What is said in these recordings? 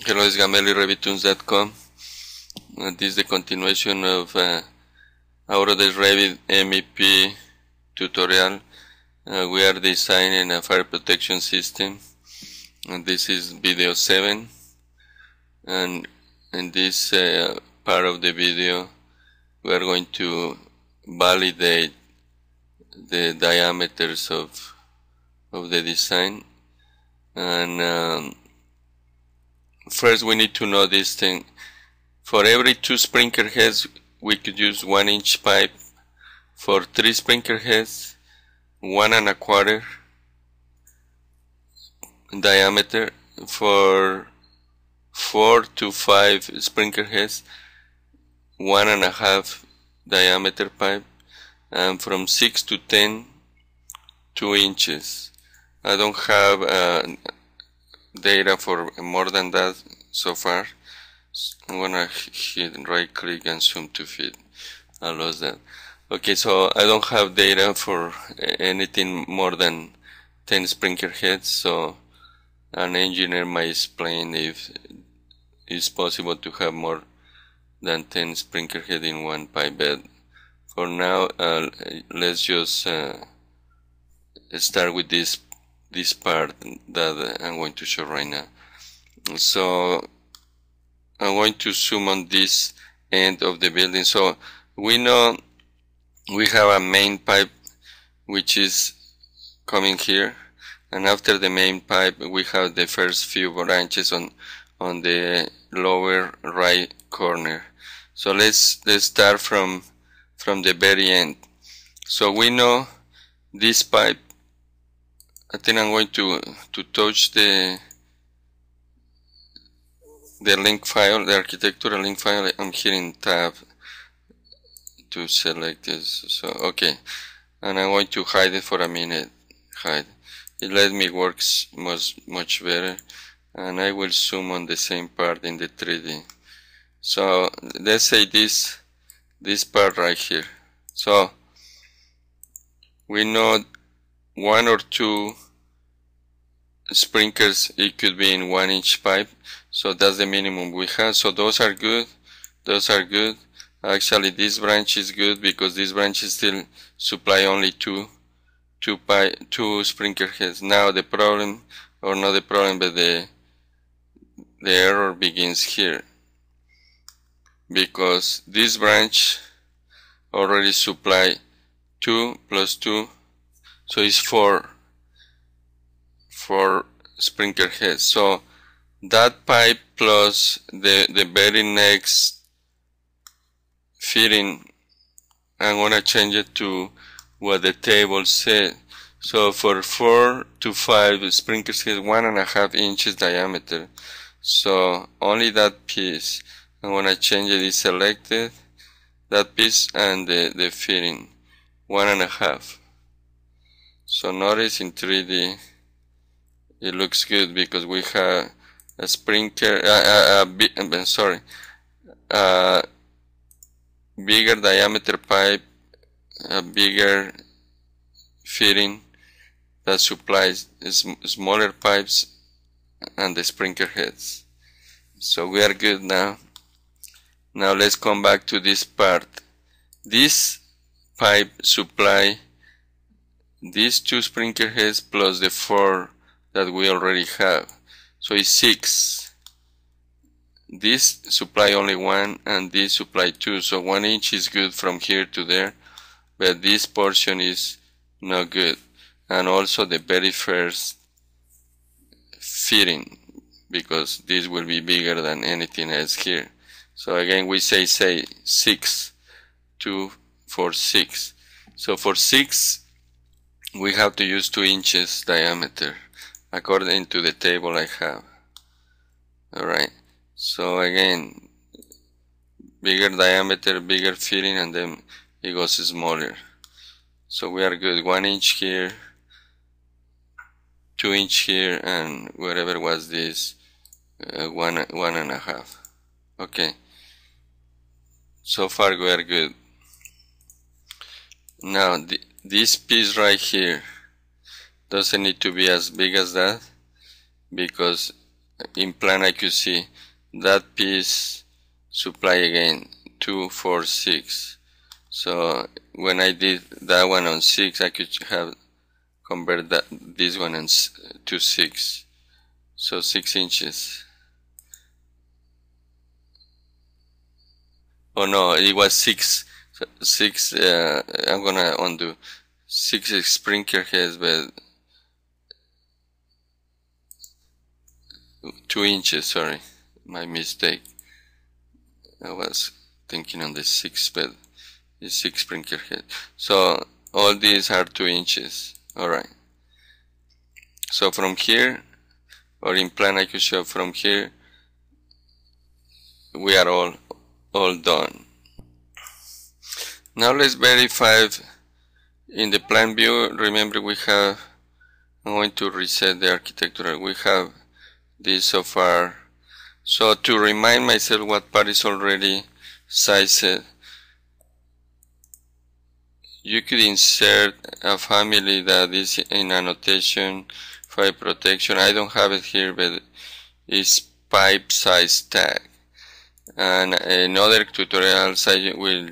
Hello, it's Gameli, RevitTools.com. This is the continuation of Autodesk Revit MEP tutorial. We are designing a fire protection system, and this is video 7. And in this part of the video, we are going to validate the diameters of the design. And first we need to know this thing. For every 2 sprinkler heads we could use 1-inch pipe. For 3 sprinkler heads, 1 1/4 diameter. For 4 to 5 sprinkler heads, 1 1/2 diameter pipe. And from 6 to 10, 2 inches. I don't have data for more than that so far. I'm gonna hit right click and zoom to fit. I lost that. Okay, so I don't have data for anything more than 10 sprinkler heads, so an engineer might explain if it's possible to have more than 10 sprinkler heads in one pipe bed. For now, let's just start with this part that I'm going to show right now. So I'm going to zoom on this end of the building. So we know we have a main pipe which is coming here, and after the main pipe we have the first few branches on the lower right corner. So let's start from the very end. So we know this pipe. I think I'm going to touch the link file, the architectural link file. I'm hitting tab to select this. So okay, and I'm going to hide it for a minute. Hide. It let me work much better, and I will zoom on the same part in the 3D. So let's say this part right here. So we know 1 or 2 sprinklers, it could be in 1-inch pipe, so that's the minimum we have. So those are good. Actually this branch is good because this branch is still supply only two sprinkler heads. Now the problem, or not the problem, but the error begins here, because this branch already supply 2 plus 2, so it's 4 sprinkler heads. So that pipe plus the very next fitting, I'm gonna change it to what the table said. So for 4 to 5 sprinkler heads, 1 1/2 inches diameter. So only that piece, I'm gonna change it. Is selected, that piece and the fitting 1 1/2. So notice in 3D it looks good because we have a sprinkler, bigger diameter pipe, a bigger fitting that supplies smaller pipes and the sprinkler heads. So we are good now. Now let's come back to this part. This pipe supply these 2 sprinkler heads plus the 4 that we already have, so it's 6. This supply only 1 and this supply 2, so 1 inch is good from here to there, but this portion is not good. And also the very first fitting, because this will be bigger than anything else here. So again we say 6, 2 for 6. So for 6 we have to use 2 inches diameter according to the table I have. Alright, so again, bigger diameter, bigger fitting, and then it goes smaller. So we are good. 1 inch here, 2 inch here, and wherever was this, 1 1/2. Okay, so far we are good. Now this piece right here doesn't need to be as big as that, because in plan I could see that piece supply again 2, 4, 6. So when I did that one on 6, I could have convert this one to 6. So 6 inches. Oh no, it was 6. 6. I'm gonna undo 6 sprinkler heads, but 2 inches. Sorry, my mistake. I was thinking on the 6, but it's 6 sprinkler heads. So all these are 2 inches. All right. So from here, or in plan, I could show from here. We are all done. Now let's verify in the plan view. Remember, we have. I'm going to reset the architectural. We have this so far. So to remind myself what part is already sized, you could insert a family that is in annotation, fire protection. I don't have it here, but it's pipe size tag. And in other tutorials I will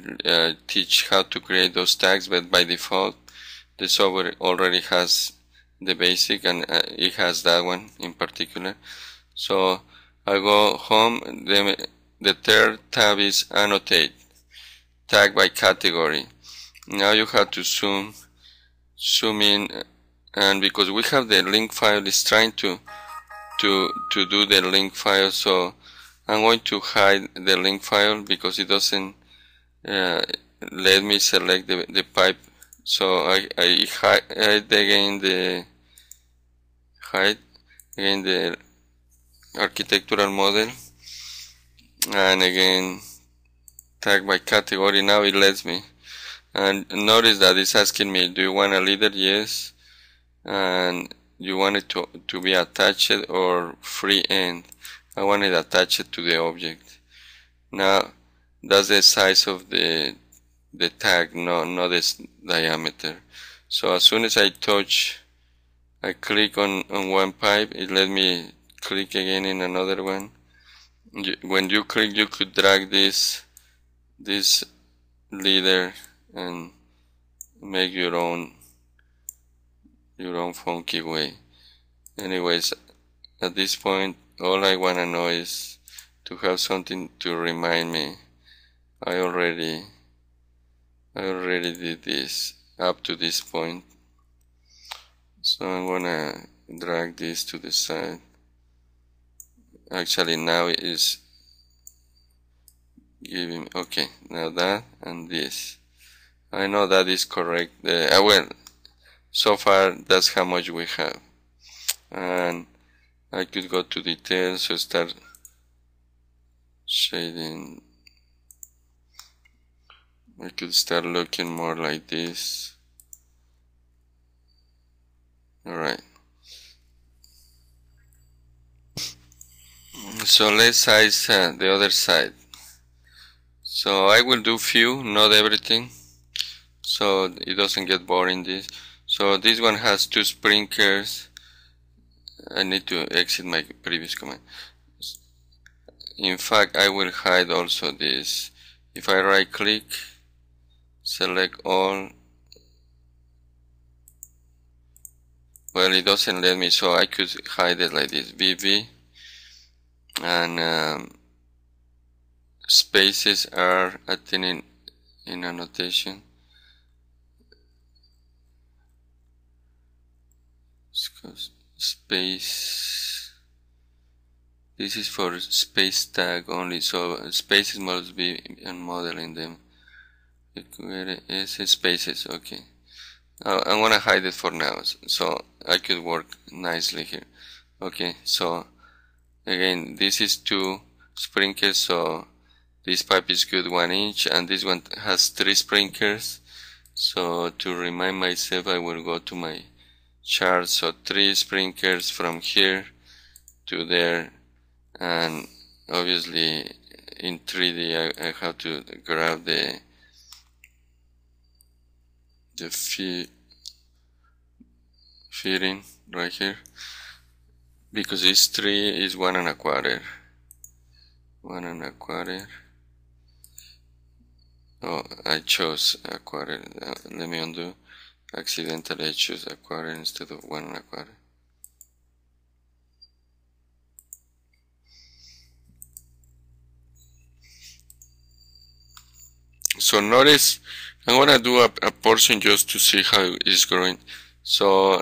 teach how to create those tags, but by default the software already has the basic, and it has that one in particular. So I go home. The third tab is annotate, tag by category. Now you have to zoom in, and because we have the link file, it's trying to do the link file, so I'm going to hide the link file because it doesn't let me select the pipe. So I hide again the architectural model, and again tag by category. Now it lets me, and notice that it's asking me, do you want a leader? Yes. And you want it to be attached or free end? I want it attached to the object. Now that's the size of the tag, not the diameter. So as soon as I click on one pipe, it let me click again in another one. When you click, you could drag this leader and make your own funky way. Anyways, at this point, all I wanna know is to have something to remind me. I already did this up to this point, so I'm gonna drag this to the side. Actually, now it is giving, okay, now that and this. I know that is correct. Well, so far that's how much we have, and I could go to details, so start shading. I could start looking more like this. Alright. So let's size the other side. So I will do few, not everything, so it doesn't get boring this. So this one has 2 sprinklers. I need to exit my previous command. In fact, I will hide also this. If I right click, select all, well, it doesn't let me, so I could hide it like this, VV, and spaces are, I think, in annotation. Space, this is for space tag only, so spaces must be in modeling them. Spaces, okay. I'm gonna hide it for now, so I could work nicely here. Okay, so again, this is 2 sprinklers, so this pipe is good 1 inch, and this one has 3 sprinklers. So to remind myself, I will go to my chart. So 3 sprinklers from here to there, and obviously in 3D I have to grab the fitting right here. because it's 3 is 1 1 1/4. Oh, I chose 1/4. Let me undo. Accidentally I choose 1/4 instead of 1 1/4. So notice I'm gonna do a portion just to see how it's growing. So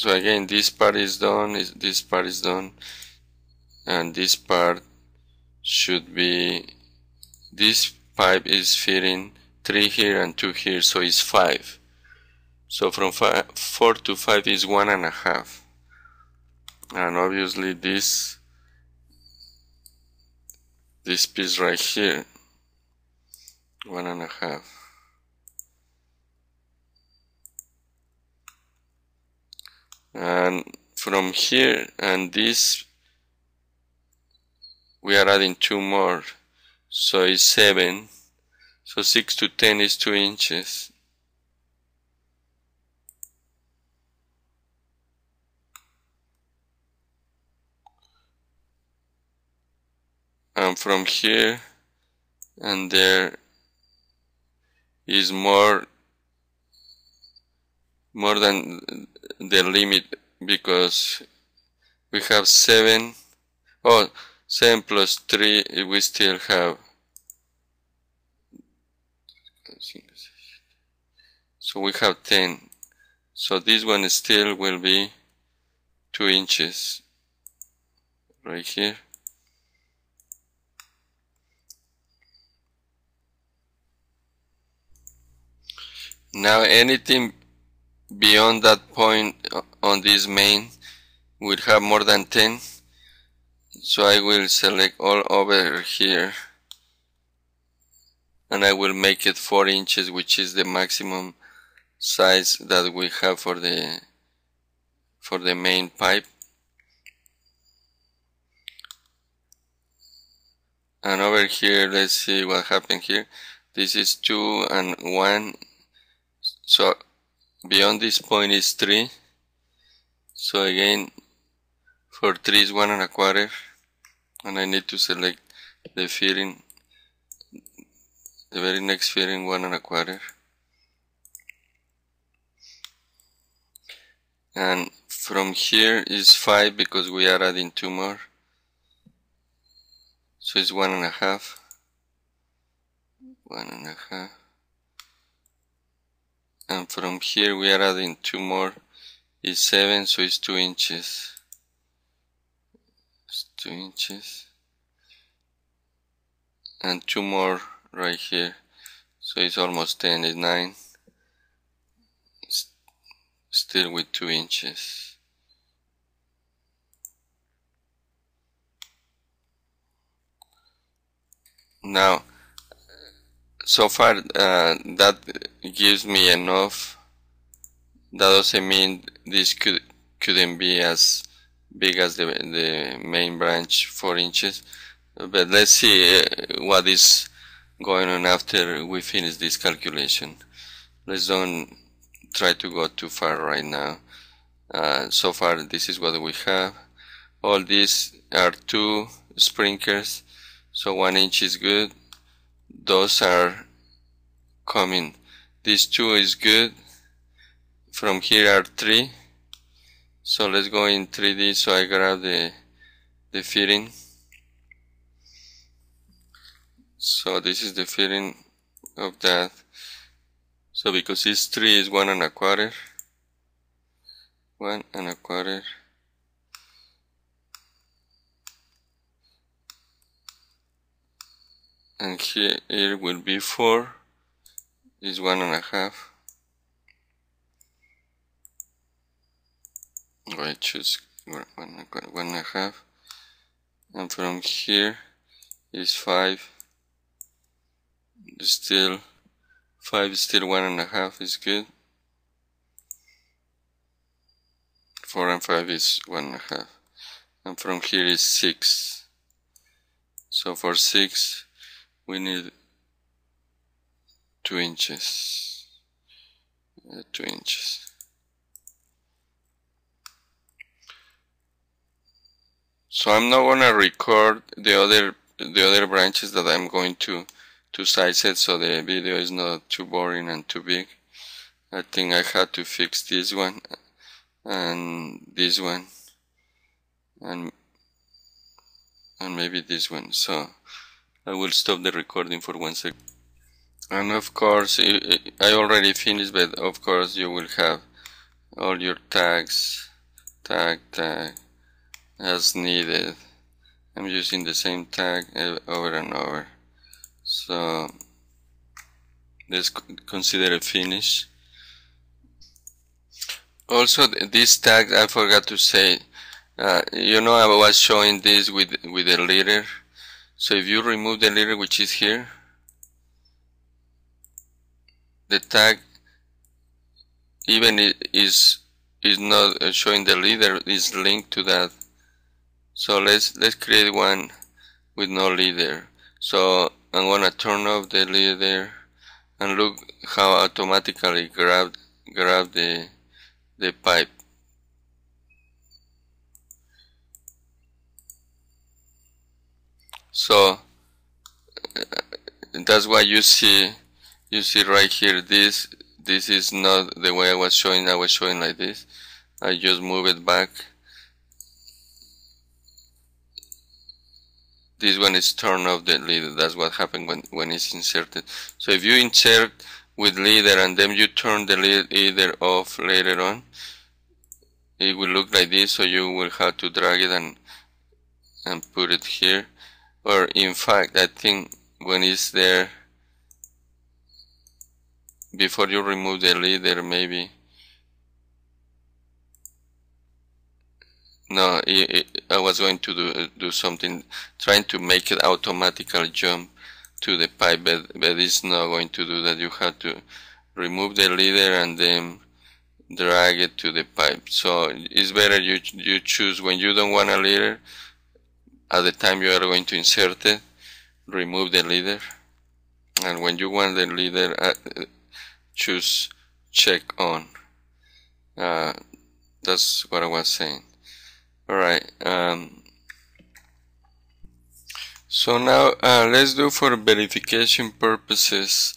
again, this part is done, this part is done, and this part should be, this pipe is fitting 3 here and 2 here, so it's 5. So from 4 to 5 is 1 1/2, and obviously this piece right here, 1 1/2. And from here and this we are adding 2 more, so it's 7. So 6 to 10 is 2 inches. And from here and there is more than the limit, because we have 7. Oh, 7 plus 3, we still have, so we have 10. So this one still will be 2 inches right here. Now anything beyond that point on this main would have more than 10. So I will select all over here and I will make it 4 inches, which is the maximum size that we have for the main pipe. And over here, let's see what happened here. This is 2 and 1. So beyond this point is 3. So again, for 3 is 1 1/4. And I need to select the fitting, the very next fitting, 1 1/4. And from here is 5 because we are adding 2 more. So it's 1 1/2. 1 1/2. And from here we are adding 2 more. It's 7, so it's 2 inches. It's 2 inches. And 2 more right here. So it's almost 10, it's 9. Still with 2 inches. Now, so far that gives me enough. That doesn't mean this couldn't be as big as the main branch, 4 inches. But let's see what is going on after we finish this calculation. Let's don't try to go too far right now. So far this is what we have. All these are 2 sprinklers, so 1 inch is good. Those are coming. This 2 is good. From here are 3. So let's go in 3D. So I grab the fitting. So this is the fitting of that. So because it's 3 is 1 1/4. 1 1/4. And here it will be 4 is 1 1/2. I choose 1 1/2. And from here is 5. Still 5 is still 1 1/2 is good. 4 and 5 is 1 1/2. And from here is 6. So for 6 we need 2 inches. 2 inches. So I'm not gonna record the other branches that I'm going to size it, so the video is not too boring and too big. I think I had to fix this one and this one and maybe this one. So I will stop the recording for 1 second. And of course, I already finished, but of course you will have all your tags, tag as needed. I'm using the same tag over and over. So let's consider it finished. Also, this tag I forgot to say. You know, I was showing this with a leader. So if you remove the leader, which is here, the tag even is not showing the leader, is linked to that. So let's create one with no leader. So I'm gonna turn off the leader and look how automatically grab the pipe. So that's why you see right here, this is not the way I was showing. I was showing like this. I just move it back. This one is turned off the leader. That's what happened when it's inserted. So if you insert with leader and then you turn the leader off later on, it will look like this. So you will have to drag it and put it here. Or in fact, I think when it's there, before you remove the leader, maybe. No, I was going to do something, trying to make it automatically jump to the pipe, but it's not going to do that. You have to remove the leader and then drag it to the pipe. So it's better you choose when you don't want a leader. At the time you are going to insert it, remove the leader, and when you want the leader, choose check on. That's what I was saying. Alright, so now let's do, for verification purposes,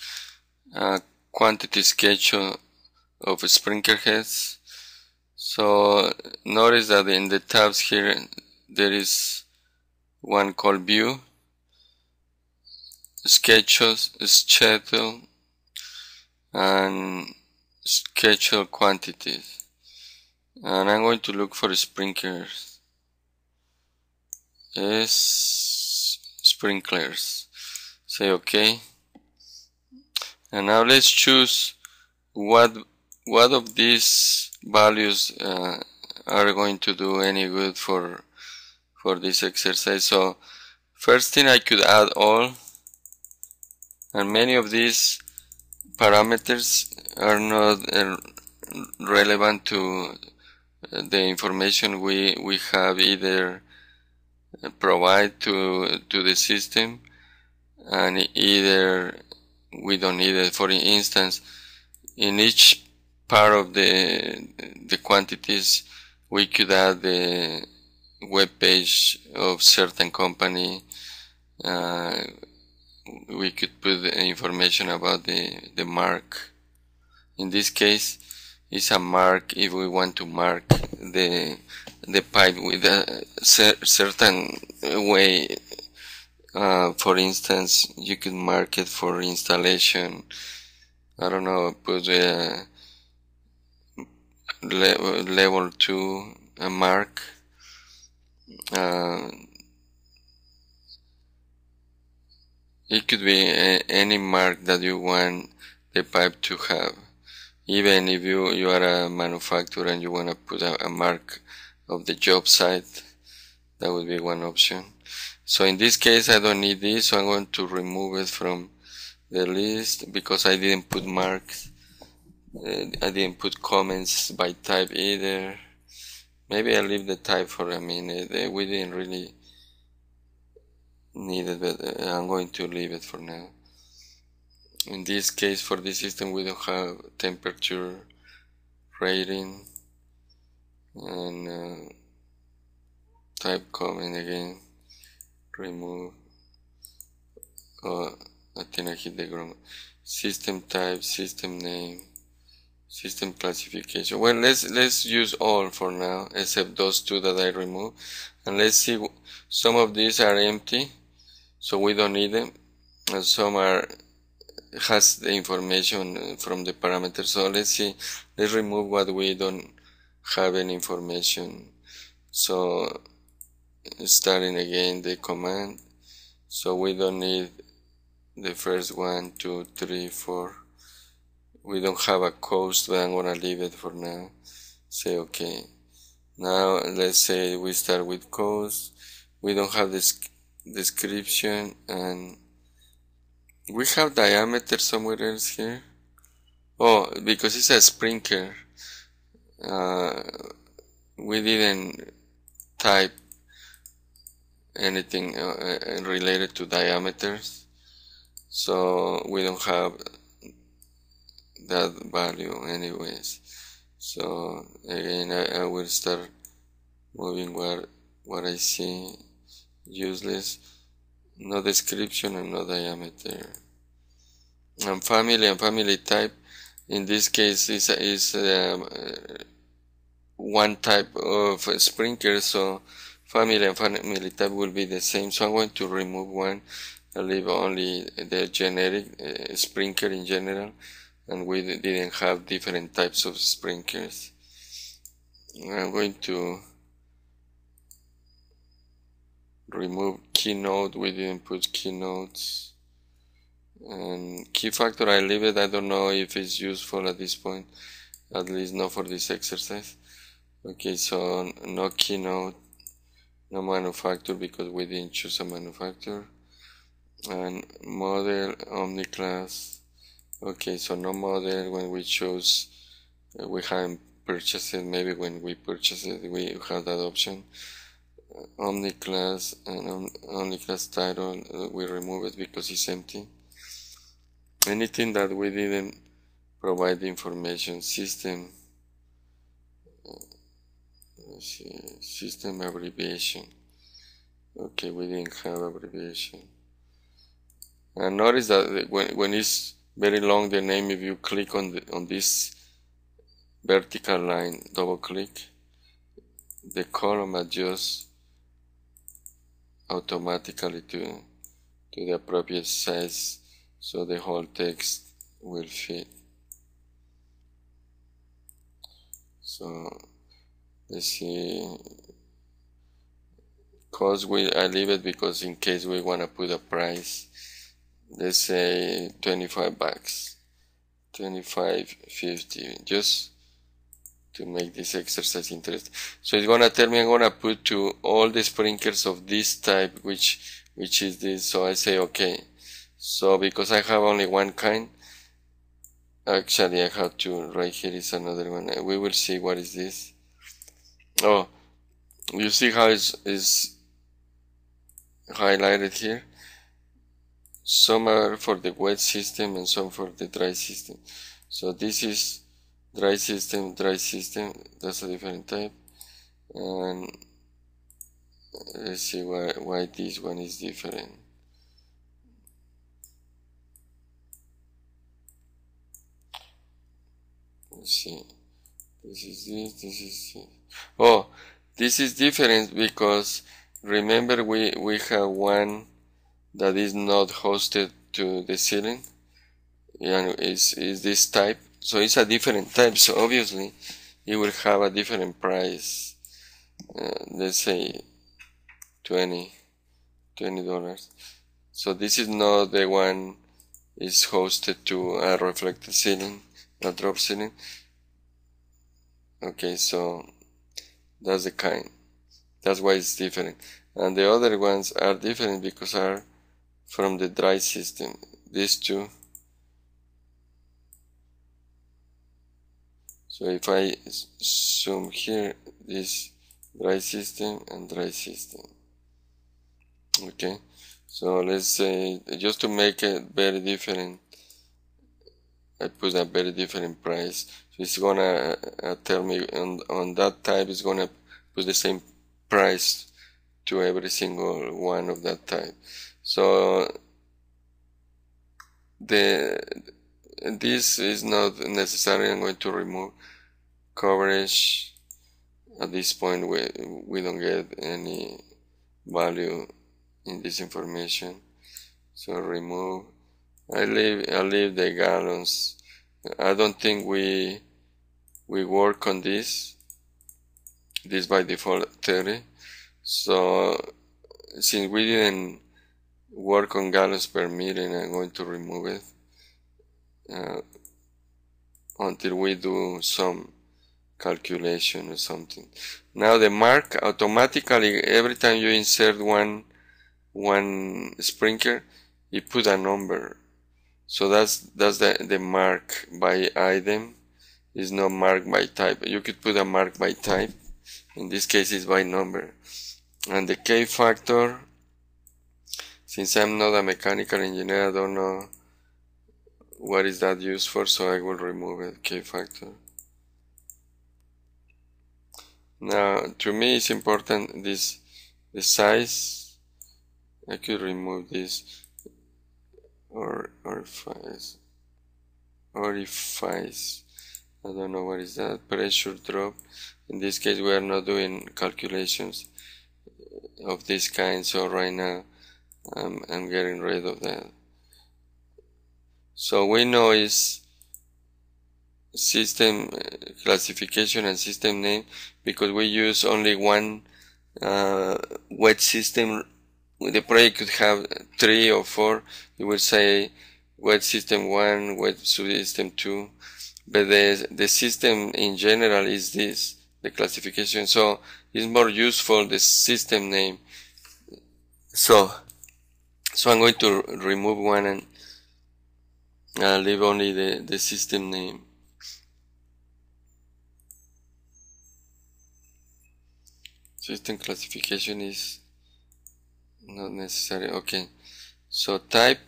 quantity schedule of sprinkler heads. So notice that in the tabs here there is one called view, schedules, schedule, and schedule quantities. And I'm going to look for sprinklers. Sprinklers. Say OK. And now let's choose what of these values are going to do any good for this exercise. So first thing, I could add all, and many of these parameters are not relevant to the information we have either provide to the system, and either we don't need it. For instance, in each part of the quantities, we could add the web page of certain company. We could put the information about the mark. In this case, it's a mark if we want to mark the pipe with a certain way. For instance, you could mark it for installation. I don't know, put level 2 a mark. It could be any mark that you want the pipe to have. Even if you are a manufacturer and you want to put a mark of the job site, that would be one option. So in this case, I don't need this, so I'm going to remove it from the list because I didn't put marks. I didn't put comments by type either. Maybe I'll leave the type for a minute. We didn't really need it, but I'm going to leave it for now. In this case, for this system, we don't have temperature rating, and type comment again, remove. Oh, I think I hit the grammar. System type, system name, system classification. Well, let's use all for now, except those two that I removed. And let's see, some of these are empty, so we don't need them, and some has the information from the parameters. So let's see, let's remove what we don't have any information. So starting again the command, so we don't need the first 1, 2, 3, 4. We don't have a cost, but I'm gonna leave it for now. Say okay. Now let's say we start with cost. We don't have this description, and we have diameter somewhere else here. Oh, because it's a sprinkler, we didn't type anything related to diameters, so we don't have that value anyways. So again, I will start moving what I see useless. No description and no diameter. And family type, in this case is one type of sprinkler, so family and family type will be the same. So I'm going to remove one. I'll leave only the generic sprinkler in general, and we didn't have different types of sprinklers. I'm going to remove keynote. We didn't put keynotes. And key factor, I leave it. I don't know if it's useful at this point, at least not for this exercise. Okay, so no keynote, no manufacturer, because we didn't choose a manufacturer. And model, omni-class. Okay, so no model when we chose, we haven't purchased it. Maybe when we purchase it, we have that option. Omni-class and omni-class title, we remove it because it's empty. Anything that we didn't provide the information. System, system abbreviation. Okay, we didn't have abbreviation. And notice that when it's very long, the name, if you click on this vertical line, double click, the column adjusts automatically to the appropriate size, so the whole text will fit. So let's see, cost, I leave it because in case we want to put a price, let's say $25, $25.50, just to make this exercise interesting. So it's gonna tell me I'm gonna put to all the sprinklers of this type, which is this. So I say okay. So because I have only one kind, actually I have two. Right here is another one. We will see what is this. Oh, you see how it's highlighted here. Some are for the wet system and some for the dry system. So this is dry system, that's a different type. And let's see why this one is different. Let's see, this is this. Oh, this is different because remember we have one that is not hosted to the ceiling, and is this type. So it's a different type, so obviously it will have a different price. Let's say $20. So this is not the one is hosted to a reflected ceiling, a drop ceiling. Okay, so that's the kind. That's why it's different. And the other ones are different because are from the dry system. These two. So if I zoom here, this dry system and dry system. Okay, so let's say, just to make it very different, I put a very different price. So it's gonna tell me on that type, it's gonna put the same price to every single one of that type. So this is not necessary. I'm going to remove coverage. At this point we don't get any value in this information, so remove. I leave the gallons. I don't think we work on this by default 30. So since we didn't work on gallons per million, I'm going to remove it until we do some calculation or something. Now the mark, automatically every time you insert one sprinkler, you put a number. So that's the mark by item. Is not marked by type. You could put a mark by type. In this case it's by number. And the K factor, since I'm not a mechanical engineer, I don't know what is that used for, so I will remove it, K factor. Now, to me it's important the size. I could remove this orifice. I don't know what is that. Pressure drop. In this case we are not doing calculations of this kind, so right now I'm getting rid of that. So we know is system classification and system name, because we use only one wet system. The project could have 3 or 4. You will say wet system 1, wet system 2, but the system in general is this, the classification. So it's more useful the system name. So I'm going to remove one and leave only the system name. System classification is not necessary. Okay, so type,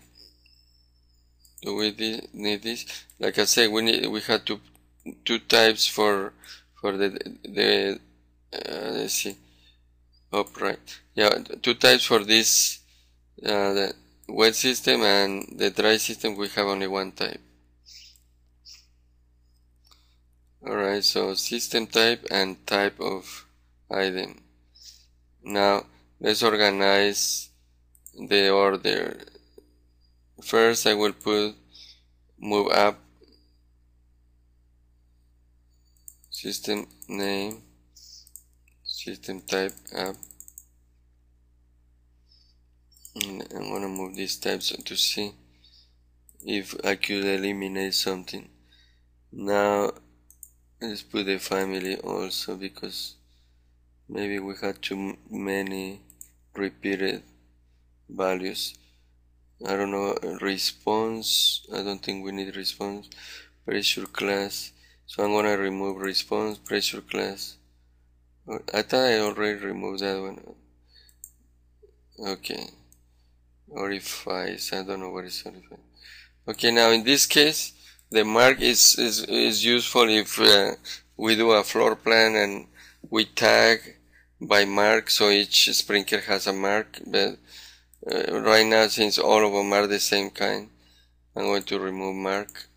do we need this? Like I said, we had two types for the let's see, upright. Yeah, 2 types for this the wet system, and the dry system we have only 1 type. Alright, so system type and type of item. Now let's organize the order. First I will move up system name, system type up, and I'm gonna move these types to see if I could eliminate something. Now let's put the family also, because maybe we had too many repeated values. I don't know, response, I don't think we need response. Pressure class, so I'm gonna remove response, pressure class. I thought I already removed that one. Okay, orifice, I don't know what is orifice. Okay, now in this case the mark is useful if we do a floor plan and we tag by mark, so each sprinkler has a mark. But right now, since all of them are the same kind, I'm going to remove mark.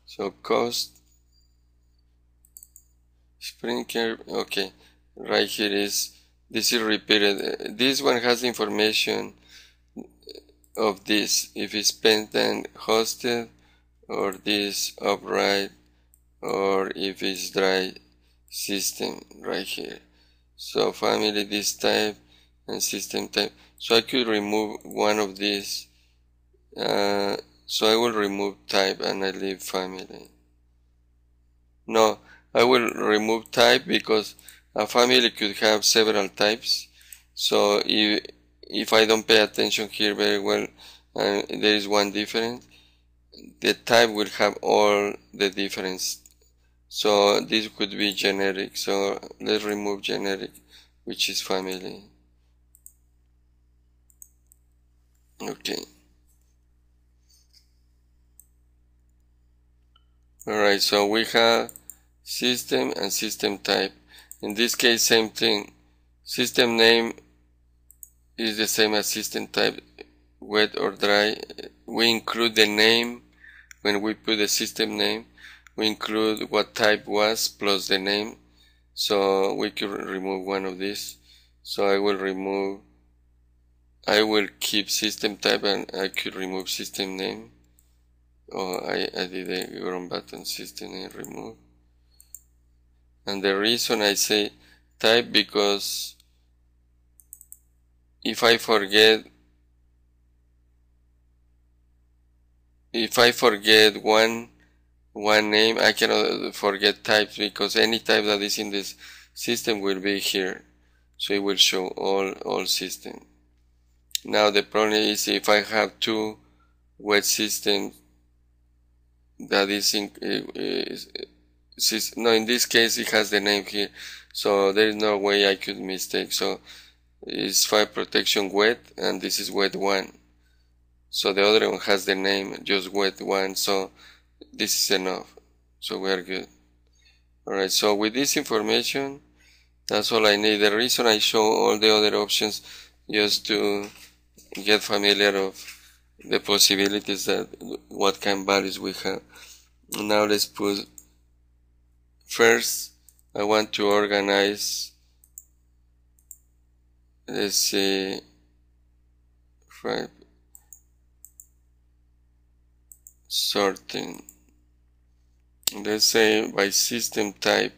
So cost sprinkler, okay, right here this is repeated. This one has information of this, if it's spent and hosted, or this upright, or if it's dry system right here. So family, this type, and system type. So I could remove one of these. So I will remove type and I leave family. No, I will remove type because a family could have several types. So if I don't pay attention here very well, there is one difference, the type will have all the difference. So this could be generic. So let's remove generic, which is family. Okay. Alright, so we have system and system type. In this case, same thing. System name is the same as system type, wet or dry. We include the name when we put the system name. We include what type was plus the name. So we could remove one of these. So I will keep system type and I could remove system name. Oh, I did a wrong button, system name remove. And the reason I say type, because if I forget one name, I cannot forget types, because any type that is in this system will be here. So it will show all system. Now the problem is if I have two wet systems that is in in this case it has the name here, so there is no way I could mistake. So it's fire protection wet and this is wet 1. So the other one has the name just wet 1, so this is enough. So we are good. Alright, so with this information, that's all I need. The reason I show all the other options just to get familiar of the possibilities that what kind of values we have. Now let's put, first I want to organize, let's see, sorting, let's say by system type.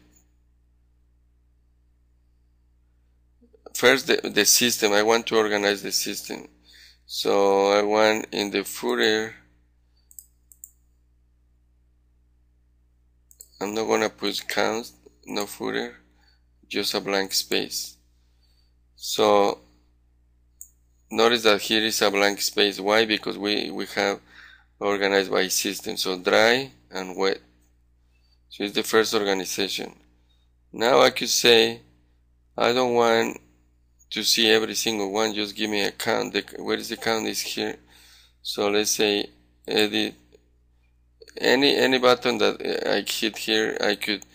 First the system, I want to organize the system. So I want in the footer, I'm not gonna put count, no footer, just a blank space. So notice that here is a blank space. Why? Because we have organized by system, so dry and wet. So it's the first organization. Now I could say I don't want to see every single one, just give me a count. Where is the count? Is here. So let's say edit, any button that I hit here, I could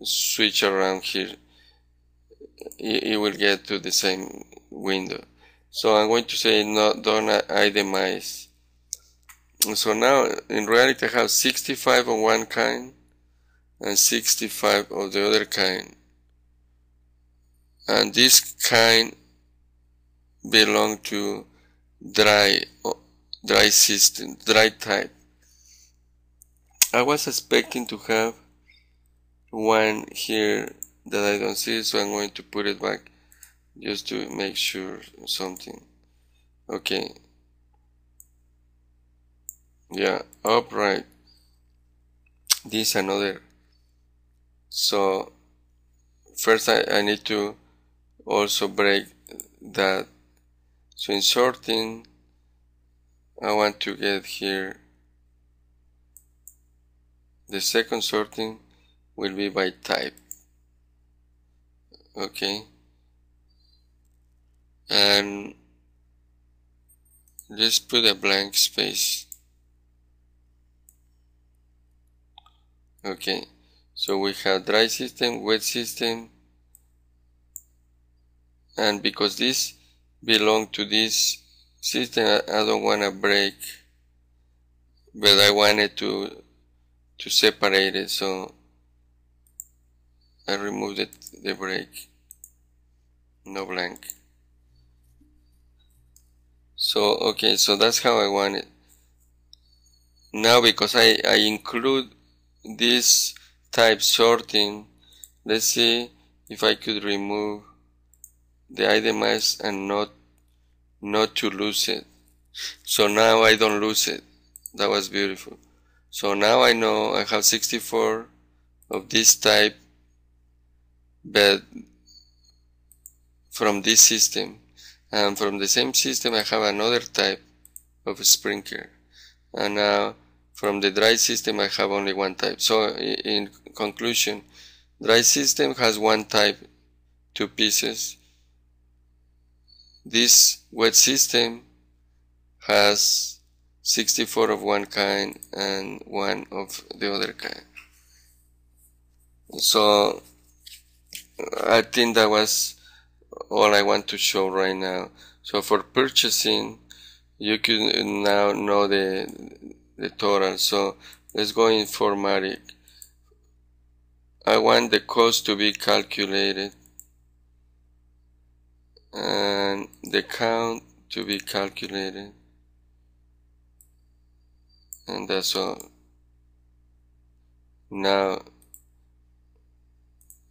switch around here. It will get to the same window. So I'm going to say don't itemize. So now in reality I have 65 of one kind and 65 of the other kind. And this kind belong to dry system, dry type. I was expecting to have one here that I don't see, so I'm going to put it back just to make sure something. Okay. Yeah, upright. This another. So first I need to also break that. So in sorting, I want to get here, the second sorting will be by type. Okay, and let's put a blank space. Okay, so we have dry system, wet system, and because this belong to this system, I don't want to break, but I wanted to separate it, so I removed the break, no blank. So okay, so that's how I want it. Now because I include this type sorting, let's see if I could remove the itemize and not to lose it. So now I don't lose it. That was beautiful. So now I know I have 64 of this type, but from this system, and from the same system I have another type of sprinkler, and now from the dry system I have only one type. So in conclusion, dry system has one type, 2 pieces. This wet system has 64 of one kind and 1 of the other kind. So I think that was all I want to show right now. So for purchasing, you can now know the total. So let's go in Formatic. I want the cost to be calculated and the count to be calculated, and that's all. Now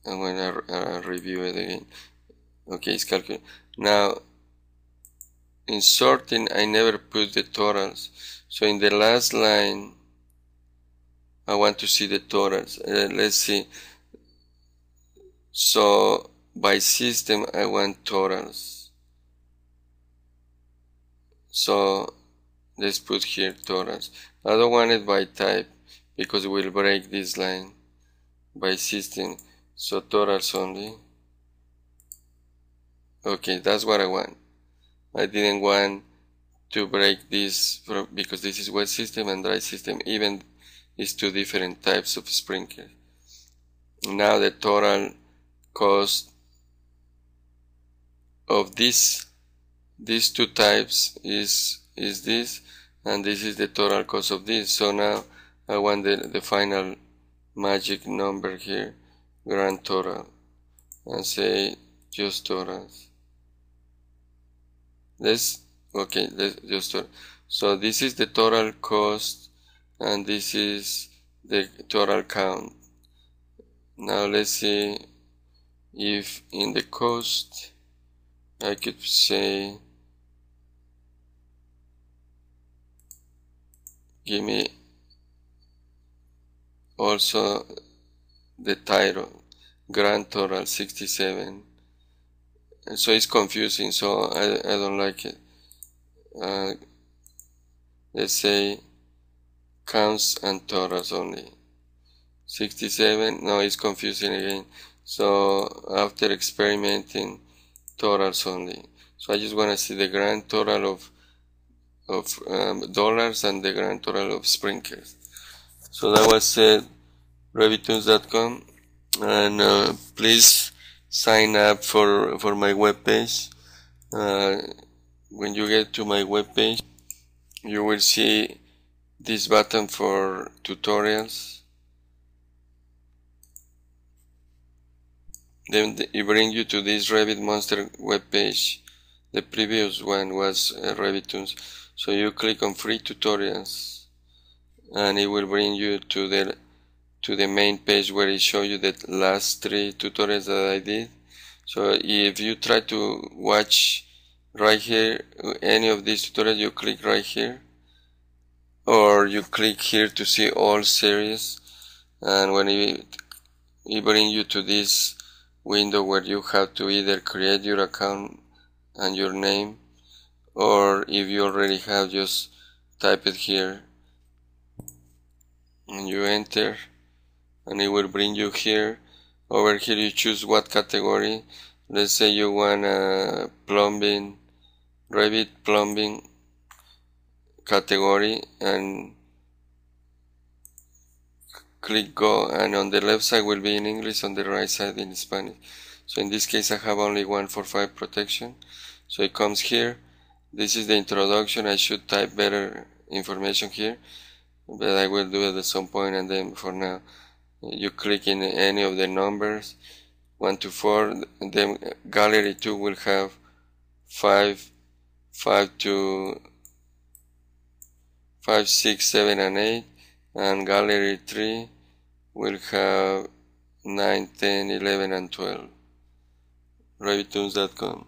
I'm going to review it again. Okay, it's calculated. Now in sorting, I never put the totals. So in the last line, I want to see the totals. Let's see. So by system, I want totals. So let's put here totals. I don't want it by type because we'll break this line. By system, so totals only. Okay, that's what I want. I didn't want to break this because this is wet system and dry system, even is two different types of sprinklers. Now the total cost of these two types is this, and this is the total cost of this. So now I want the final magic number here, grand total, and say just totals. Let's just total. So this is the total cost and this is the total count. Now let's see if in the cost I could say give me also the title, grand total 67. So it's confusing, so I don't like it. Let's say counts and totals only. 67, no, it's confusing again. So after experimenting, totals only. So I just want to see the grand total of dollars and the grand total of sprinklers. So that was revitools.com, and please sign up for my webpage. When you get to my webpage, you will see this button for tutorials. Then it brings you to this Revit Monster webpage. The previous one was Revitools. So you click on free tutorials, and it will bring you to the main page where it shows you the last 3 tutorials that I did. So if you try to watch right here any of these tutorials, you click right here, or you click here to see all series, and when it brings you to this window where you have to either create your account and your name, or if you already have, just type it here and you enter, and it will bring you here. Over here you choose what category. Let's say you want plumbing, Revit plumbing category, and click go, and on the left side will be in English, on the right side in Spanish. So in this case I have only one for fire protection, so it comes here. This is the introduction. I should type better information here, but I will do it at some point, and then for now you click in any of the numbers 1 to 4, and then gallery 2 will have 5 to 5, 6, 7 and 8, and gallery 3 will have 9, 10, 11 and 12. revitools.com